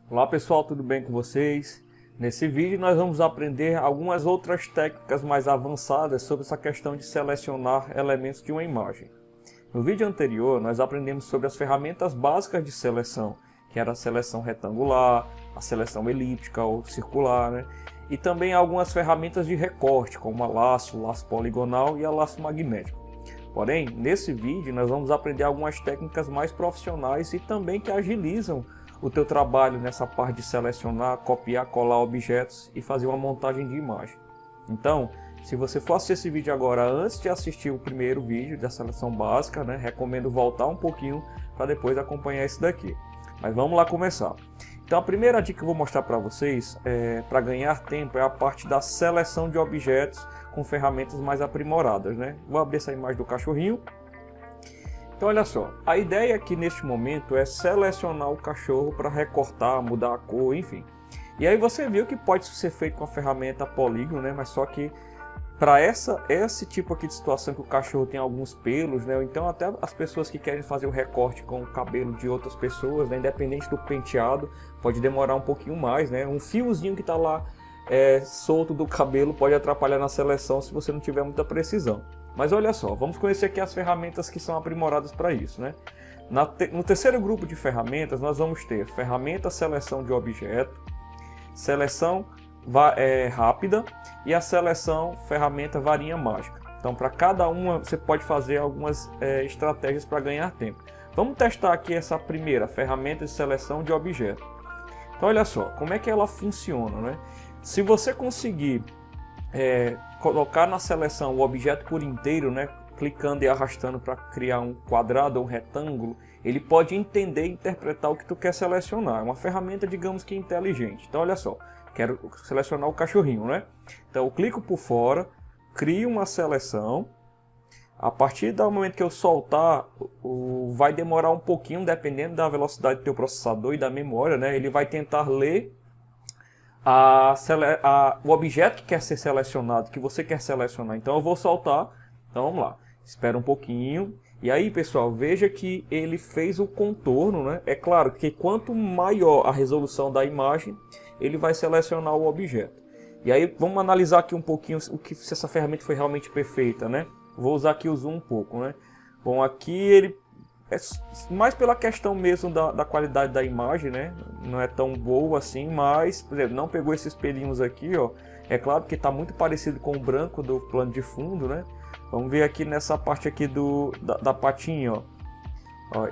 Olá pessoal, tudo bem com vocês? Nesse vídeo nós vamos aprender algumas outras técnicas mais avançadas sobre essa questão de selecionar elementos de uma imagem. No vídeo anterior nós aprendemos sobre as ferramentas básicas de seleção, que era a seleção retangular, a seleção elíptica ou circular, né? E também algumas ferramentas de recorte, como a laço poligonal e a laço magnético. Porém, nesse vídeo nós vamos aprender algumas técnicas mais profissionais e também que agilizam o teu trabalho nessa parte de selecionar, copiar, colar objetos e fazer uma montagem de imagem. Então, se você for assistir esse vídeo agora antes de assistir o primeiro vídeo da seleção básica, né, recomendo voltar um pouquinho para depois acompanhar esse daqui. Mas vamos lá começar. Então a primeira dica que eu vou mostrar para vocês para ganhar tempo é a parte da seleção de objetos com ferramentas mais aprimoradas, né? Vou abrir essa imagem do cachorrinho. Então olha só, a ideia aqui neste momento é selecionar o cachorro para recortar, mudar a cor, enfim. E aí você viu que pode ser feito com a ferramenta polígono, né? Mas só que para esse tipo aqui de situação que o cachorro tem alguns pelos, né? Ou então até as pessoas que querem fazer o recorte com o cabelo de outras pessoas, né? Independente do penteado, pode demorar um pouquinho mais, né? Um fiozinho que está lá solto do cabelo pode atrapalhar na seleção se você não tiver muita precisão. Mas olha só, vamos conhecer aqui as ferramentas que são aprimoradas para isso, né? No terceiro grupo de ferramentas, nós vamos ter ferramenta seleção de objeto, seleção rápida e a seleção ferramenta varinha mágica. Então, para cada uma, você pode fazer algumas estratégias para ganhar tempo. Vamos testar aqui essa primeira, ferramenta de seleção de objeto. Então, olha só, como é que ela funciona, né? Se você conseguir colocar na seleção o objeto por inteiro, né, clicando e arrastando para criar um quadrado ou um retângulo, ele pode entender e interpretar o que tu quer selecionar. É uma ferramenta, digamos que inteligente. Então olha só, quero selecionar o cachorrinho, né? Então eu clico por fora, crio uma seleção. A partir do momento que eu soltar, vai demorar um pouquinho, dependendo da velocidade do teu processador e da memória, né? Ele vai tentar ler o objeto que quer ser selecionado, que você quer selecionar. Então eu vou soltar. Então vamos lá, espera um pouquinho. E aí pessoal, veja que ele fez o contorno, né? É claro que quanto maior a resolução da imagem, ele vai selecionar o objeto. E aí vamos analisar aqui um pouquinho se essa ferramenta foi realmente perfeita, né? Vou usar aqui o zoom um pouco, né? Bom, aqui ele é mais pela questão mesmo da qualidade da imagem, né? Não é tão boa assim, mas, por exemplo, não pegou esses pelinhos aqui, ó. É claro que está muito parecido com o branco do plano de fundo, né? Vamos ver aqui nessa parte aqui da patinha, ó.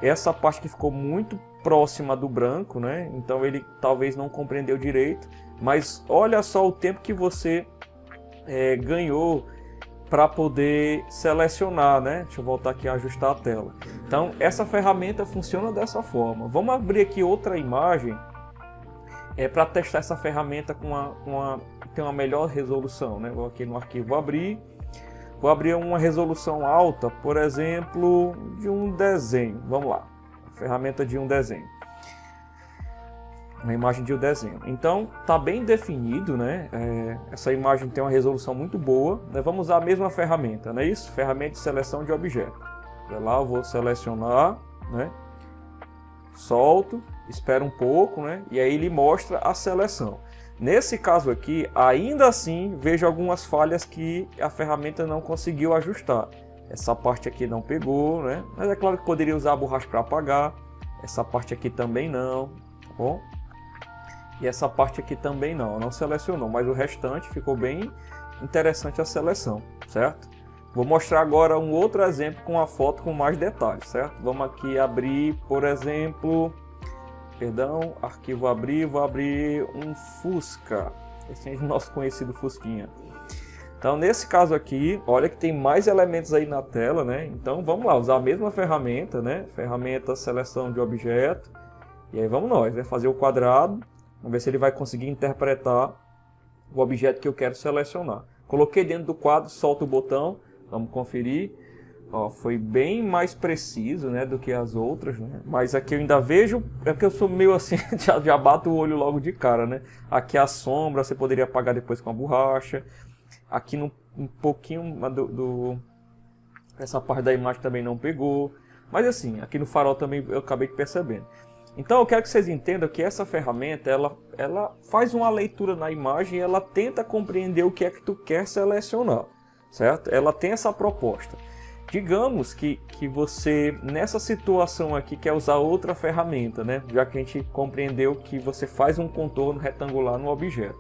Essa parte que ficou muito próxima do branco, né? Então ele talvez não compreendeu direito, mas olha só o tempo que você ganhou para poder selecionar, né? Deixa eu voltar aqui e ajustar a tela. Então essa ferramenta funciona dessa forma. Vamos abrir aqui outra imagem para testar essa ferramenta tem uma melhor resolução, né? Vou aqui no arquivo vou abrir uma resolução alta, por exemplo, de um desenho. Vamos lá, ferramenta de um desenho. Uma imagem de um desenho. Então está bem definido, né? Essa imagem tem uma resolução muito boa, né? Vamos usar a mesma ferramenta, não é isso? Ferramenta de seleção de objeto. Vai lá, eu vou selecionar, né? Solto, espero um pouco, né? E aí ele mostra a seleção. Nesse caso aqui, ainda assim, vejo algumas falhas que a ferramenta não conseguiu ajustar. Essa parte aqui não pegou, né? Mas é claro que poderia usar a borracha para apagar. Essa parte aqui também não, tá bom? E essa parte aqui também não selecionou, mas o restante ficou bem interessante a seleção, certo? Vou mostrar agora um outro exemplo com a foto com mais detalhes, certo? Vamos aqui abrir, por exemplo, arquivo abrir, vou abrir um Fusca, esse é o nosso conhecido Fusquinha. Então nesse caso aqui, olha que tem mais elementos aí na tela, né? Então vamos lá, usar a mesma ferramenta, né? Ferramenta seleção de objeto, e aí vamos nós, né? Fazer o quadrado. Vamos ver se ele vai conseguir interpretar o objeto que eu quero selecionar. Coloquei dentro do quadro, solto o botão, vamos conferir. Ó, foi bem mais preciso, né, do que as outras, né? Mas aqui eu ainda vejo, é porque eu sou meio assim, já bato o olho logo de cara, né? Aqui a sombra, você poderia apagar depois com a borracha. Aqui um pouquinho essa parte da imagem também não pegou. Mas assim, aqui no farol também eu acabei percebendo. Então eu quero que vocês entendam que essa ferramenta, ela faz uma leitura na imagem e ela tenta compreender o que é que tu quer selecionar, certo? Ela tem essa proposta. Digamos que você, nessa situação aqui, quer usar outra ferramenta, né? Já que a gente compreendeu que você faz um contorno retangular no objeto.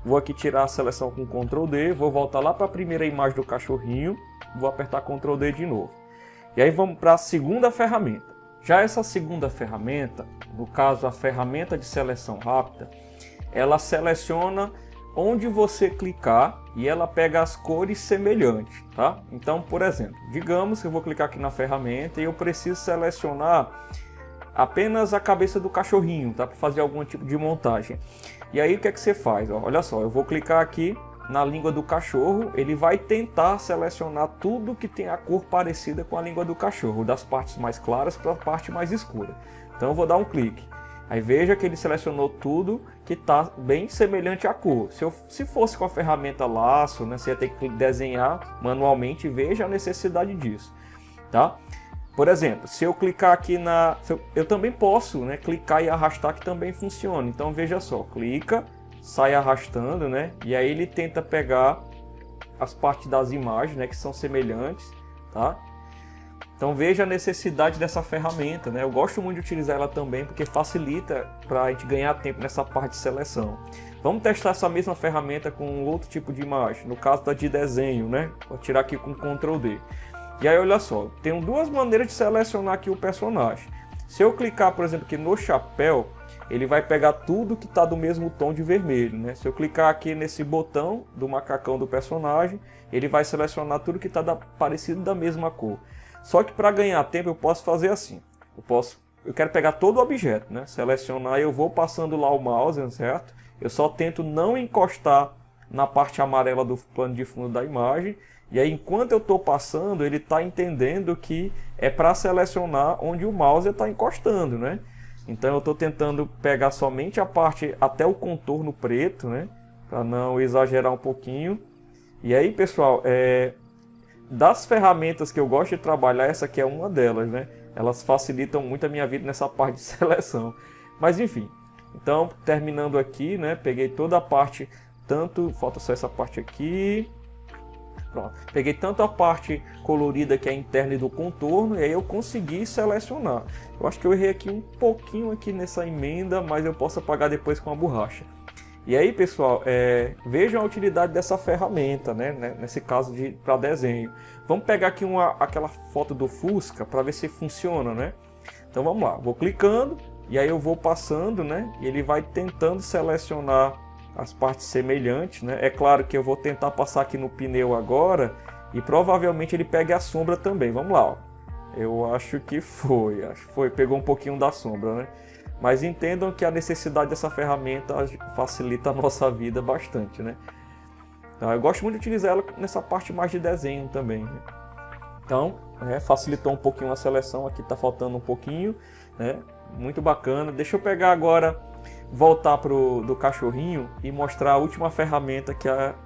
Vou aqui tirar a seleção com Ctrl D, vou voltar lá para a primeira imagem do cachorrinho, vou apertar Ctrl D de novo. E aí vamos para a segunda ferramenta. Já essa segunda ferramenta, no caso a ferramenta de seleção rápida, ela seleciona onde você clicar e ela pega as cores semelhantes, tá? Então, por exemplo, digamos que eu vou clicar aqui na ferramenta e eu preciso selecionar apenas a cabeça do cachorrinho, tá? Para fazer algum tipo de montagem. E aí o que é que você faz? Ó, olha só, eu vou clicar aqui na língua do cachorro, ele vai tentar selecionar tudo que tem a cor parecida com a língua do cachorro, das partes mais claras para a parte mais escura. Então eu vou dar um clique. Aí veja que ele selecionou tudo que está bem semelhante à cor. Se fosse com a ferramenta laço, né, você ia ter que desenhar manualmente, veja a necessidade disso, tá? Por exemplo, se eu clicar aqui eu também posso, né, clicar e arrastar, que também funciona. Então veja só, clica, sai arrastando, né, e aí ele tenta pegar as partes das imagens, né, que são semelhantes, tá? Então veja a necessidade dessa ferramenta, né? Eu gosto muito de utilizar ela também porque facilita para a gente ganhar tempo nessa parte de seleção. Vamos testar essa mesma ferramenta com outro tipo de imagem, no caso da de desenho, né? Vou tirar aqui com Ctrl D. E aí olha só, tenho duas maneiras de selecionar aqui o personagem. Se eu clicar, por exemplo, aqui no chapéu, ele vai pegar tudo que está do mesmo tom de vermelho, né? Se eu clicar aqui nesse botão do macacão do personagem, ele vai selecionar tudo que está parecido da mesma cor. Só que para ganhar tempo eu posso fazer assim. Eu quero pegar todo o objeto, né? Selecionar, eu vou passando lá o mouse, certo? Eu só tento não encostar na parte amarela do plano de fundo da imagem. E aí enquanto eu estou passando, ele está entendendo que é para selecionar onde o mouse está encostando, né? Então eu estou tentando pegar somente a parte até o contorno preto, né? Para não exagerar um pouquinho. E aí, pessoal, das ferramentas que eu gosto de trabalhar, essa aqui é uma delas, né? Elas facilitam muito a minha vida nessa parte de seleção. Mas enfim, então terminando aqui, né? Peguei toda a parte, falta só essa parte aqui. Pronto. Peguei tanto a parte colorida que é interna e do contorno, e aí eu consegui selecionar. Eu acho que eu errei aqui um pouquinho aqui nessa emenda, mas eu posso apagar depois com a borracha. E aí, pessoal, vejam a utilidade dessa ferramenta, né? Nesse caso para desenho. Vamos pegar aqui aquela foto do Fusca para ver se funciona, né? Então vamos lá, vou clicando e aí eu vou passando, né? E ele vai tentando selecionar as partes semelhantes, né? É claro que eu vou tentar passar aqui no pneu agora e provavelmente ele pegue a sombra também. Vamos lá, ó. Eu acho que foi, pegou um pouquinho da sombra, né? Mas entendam que a necessidade dessa ferramenta facilita a nossa vida bastante, né? Então, eu gosto muito de utilizar ela nessa parte mais de desenho também, né? Então, facilitou um pouquinho a seleção, aqui está faltando um pouquinho, né? Muito bacana. Deixa eu pegar agora, voltar do cachorrinho e mostrar a última ferramenta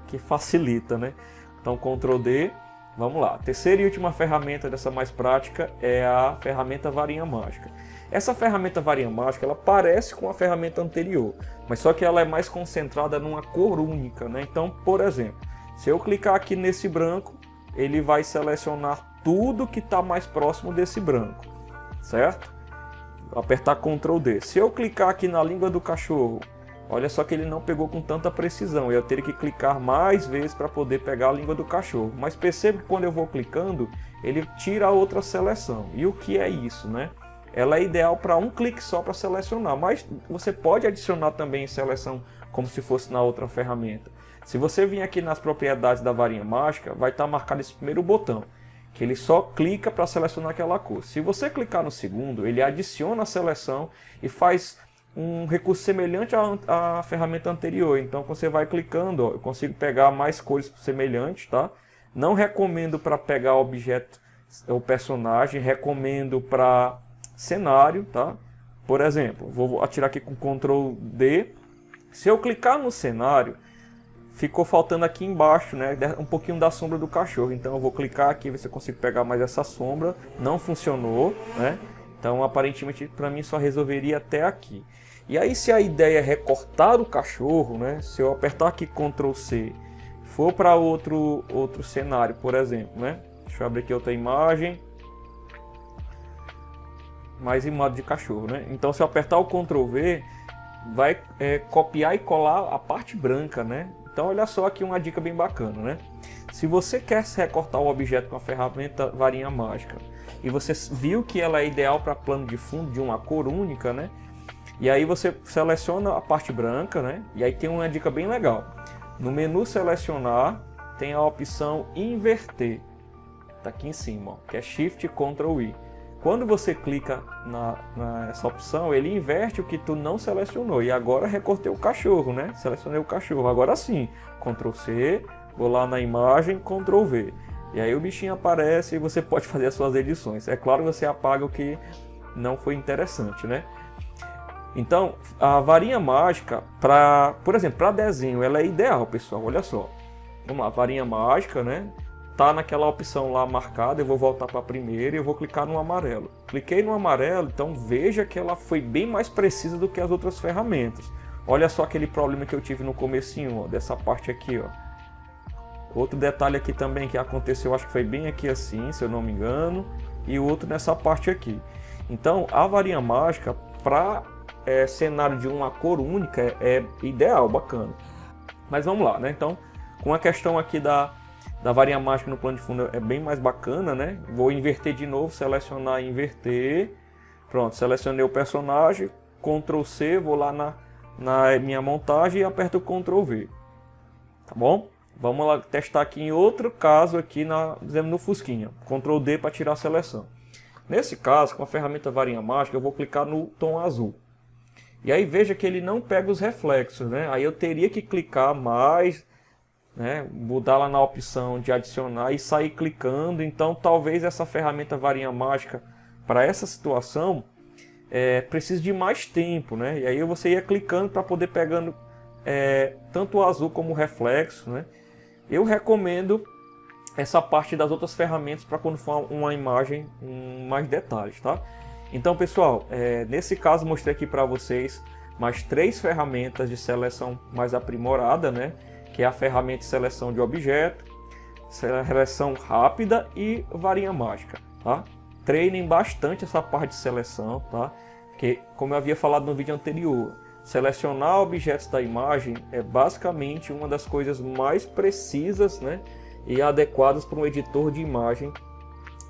que facilita, né? Então, Ctrl D, vamos lá. A terceira e última ferramenta dessa mais prática é a ferramenta varinha mágica. Essa ferramenta varinha mágica, ela parece com a ferramenta anterior, mas só que ela é mais concentrada numa cor única, né? Então, por exemplo, se eu clicar aqui nesse branco, ele vai selecionar tudo que está mais próximo desse branco, certo? Vou apertar Ctrl D. Se eu clicar aqui na língua do cachorro, olha só que ele não pegou com tanta precisão. Eu teria que clicar mais vezes para poder pegar a língua do cachorro. Mas percebe que quando eu vou clicando, ele tira a outra seleção. E o que é isso, né? Ela é ideal para um clique só para selecionar, mas você pode adicionar também seleção como se fosse na outra ferramenta. Se você vir aqui nas propriedades da varinha mágica, vai estar marcado esse primeiro botão, que ele só clica para selecionar aquela cor. Se você clicar no segundo, ele adiciona a seleção e faz um recurso semelhante à ferramenta anterior. Então você vai clicando, ó, eu consigo pegar mais cores semelhantes, tá? Não recomendo para pegar objeto ou personagem, recomendo para cenário, tá? Por exemplo, vou atirar aqui com Ctrl D. Se eu clicar no cenário, ficou faltando aqui embaixo, né, um pouquinho da sombra do cachorro. Então eu vou clicar aqui, ver se eu consigo pegar mais essa sombra. Não funcionou, né? Então, aparentemente, para mim só resolveria até aqui. E aí, se a ideia é recortar o cachorro, né? Se eu apertar aqui Ctrl C, for para outro cenário, por exemplo, né? Deixa eu abrir aqui outra imagem. Mais em modo de cachorro, né? Então, se eu apertar o Ctrl V, vai copiar e colar a parte branca, né? Então, olha só aqui uma dica bem bacana, né? Se você quer recortar o objeto com a ferramenta varinha mágica e você viu que ela é ideal para plano de fundo de uma cor única, né? E aí você seleciona a parte branca, né? E aí tem uma dica bem legal. No menu selecionar, tem a opção inverter. Tá aqui em cima, ó, que é Shift Ctrl I. Quando você clica nessa opção, ele inverte o que tu não selecionou. E agora recortei o cachorro, né? Selecionei o cachorro. Agora sim, Ctrl C, vou lá na imagem, Ctrl V. E aí o bichinho aparece e você pode fazer as suas edições. É claro que você apaga o que não foi interessante, né? Então, a varinha mágica, por exemplo, para desenho, ela é ideal, pessoal. Olha só. Vamos lá, varinha mágica, né? Tá naquela opção lá marcada, eu vou voltar para a primeira e eu vou clicar no amarelo. Cliquei no amarelo, então veja que ela foi bem mais precisa do que as outras ferramentas. Olha só aquele problema que eu tive no comecinho, ó, dessa parte aqui, ó. Outro detalhe aqui também que aconteceu, acho que foi bem aqui assim, se eu não me engano, e outro nessa parte aqui. Então, a varinha mágica para cenário de uma cor única é ideal, bacana. Mas vamos lá, né? Então, com a questão aqui da varinha mágica no plano de fundo é bem mais bacana, né? Vou inverter de novo, selecionar e inverter. Pronto, selecionei o personagem, Ctrl C, vou lá na minha montagem e aperto o Ctrl V. Tá bom? Vamos lá testar aqui em outro caso aqui dizendo no Fusquinha. Ctrl D para tirar a seleção. Nesse caso, com a ferramenta varinha mágica, eu vou clicar no tom azul. E aí veja que ele não pega os reflexos, né? Aí eu teria que clicar mais, né? Mudar lá na opção de adicionar e sair clicando. Então talvez essa ferramenta varinha mágica para essa situação precise de mais tempo, né? E aí você ia clicando para poder pegando tanto o azul como o reflexo, né? Eu recomendo essa parte das outras ferramentas para quando for uma imagem mais detalhes, tá? Então, pessoal, nesse caso mostrei aqui para vocês mais 3 ferramentas de seleção mais aprimorada, né? Que é a ferramenta de seleção de objeto, seleção rápida e varinha mágica, tá? Treinem bastante essa parte de seleção, tá? Porque, como eu havia falado no vídeo anterior, selecionar objetos da imagem é basicamente uma das coisas mais precisas, né? E adequadas para um editor de imagem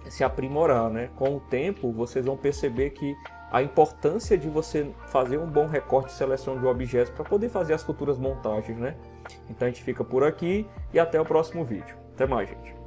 se aprimorar, né? Com o tempo, vocês vão perceber que a importância de você fazer um bom recorte e seleção de objetos para poder fazer as futuras montagens, né? Então a gente fica por aqui e até o próximo vídeo. Até mais, gente.